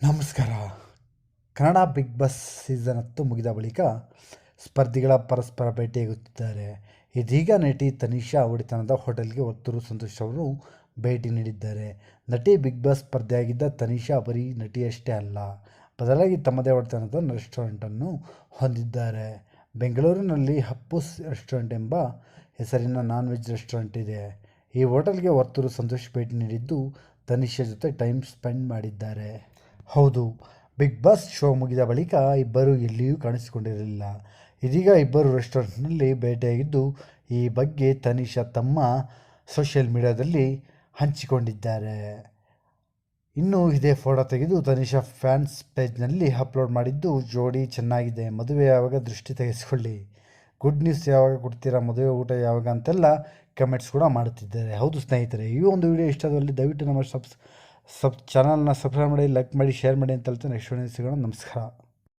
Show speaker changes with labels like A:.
A: ನಮಸ್ಕಾರ. Kannada big boss season 10 ಮುಗಿದ ಬಳಿಕ ಸ್ಪರ್ಧಿಗಳ ಪರಸ್ಪರ ಭೇಟಿಯಾಗುತ್ತಿದ್ದಾರೆ. ಇದೀಗ ನಟಿ ತನಿಷಾ ಒಡೆತನದ ಹೋಟೆಲ್ಗೆ ವರ್ತೂರು ಸಂತೋಷ್ ಅವರು ಭೇಟಿ ನೀಡಿದ್ದಾರೆ. ನಟಿ ಬಿಗ್ ಬಾಸ್ ಸ್ಪರ್ಧಿಯಾಗಿದ್ದ ತನಿಷಾ ಬರೀ ನಟಿಯಷ್ಟೇ ಅಲ್ಲ, ಬದಲಾಗಿ ತಮ್ಮದೇ ಒಡೆತನದ ರೆಸ್ಟೋರೆಂಟನ್ನು ಹೊಂದಿದ್ದಾರೆ. ಬೆಂಗಳೂರಿನಲ್ಲಿ ಅಪ್ಪುಸ್ ರೆಸ್ಟೋರೆಂಟ್ ಎಂಬ ಹೆಸರಿನ ನಾನ್ ವೆಜ್ ರೆಸ್ಟೋರೆಂಟ್ ಇದೆ. ಈ ಹೋಟೆಲ್ಗೆ ವರ್ತೂರು ಸಂತೋಷ್ ಭೇಟಿ ನೀಡಿದ್ದು ತನಿಷಾ ಜೊತೆ ಟೈಮ್ ಸ್ಪೆಂಡ್ ಮಾಡಿದ್ದಾರೆ. ಹೌದು, ಬಿಗ್ ಬಾಸ್ ಶೋ ಮುಗಿದ ಬಳಿಕ ಇಬ್ಬರು ಎಲ್ಲಿಯೂ ಕಾಣಿಸಿಕೊಂಡಿರಲಿಲ್ಲ. ಇದೀಗ ಇಬ್ಬರು ರೆಸ್ಟೋರೆಂಟ್ನಲ್ಲಿ ಭೇಟಿಯಾಗಿದ್ದು, ಈ ಬಗ್ಗೆ ತನಿಷಾ ತಮ್ಮ ಸೋಷಿಯಲ್ ಮೀಡಿಯಾದಲ್ಲಿ ಹಂಚಿಕೊಂಡಿದ್ದಾರೆ. ಇನ್ನು ಇದೇ ಫೋಟೋ ತೆಗೆದು ತನಿಷಾ ಫ್ಯಾನ್ಸ್ ಪೇಜ್ನಲ್ಲಿ ಅಪ್ಲೋಡ್ ಮಾಡಿದ್ದು, ಜೋಡಿ ಚೆನ್ನಾಗಿದೆ, ಮದುವೆ ಯಾವಾಗ ದೃಷ್ಟಿ ತೆಗೆಸಿಕೊಳ್ಳಿ, ಗುಡ್ ನ್ಯೂಸ್ ಯಾವಾಗ ಕೊಡ್ತೀರಾ, ಮದುವೆ ಊಟ ಯಾವಾಗ ಅಂತೆಲ್ಲ ಕಮೆಂಟ್ಸ್ ಕೂಡ ಮಾಡುತ್ತಿದ್ದಾರೆ. ಹೌದು ಸ್ನೇಹಿತರೆ, ಈ ಒಂದು ವಿಡಿಯೋ ಇಷ್ಟ ಆದಲ್ಲಿ ದಯವಿಟ್ಟು ನಮ್ಮ ಚಾನಲ್ನ ಸಬ್ಸ್ಕ್ರೈಬ್ ಮಾಡಿ, ಲೈಕ್ ಮಾಡಿ, ಶೇರ್ ಮಾಡಿ ಅಂತ ಹೇಳ್ತಾ ನೆಕ್ಸ್ಟ್ ವಿಡಿಯೋ ಸಿಗೋಣ. ನಮಸ್ಕಾರ.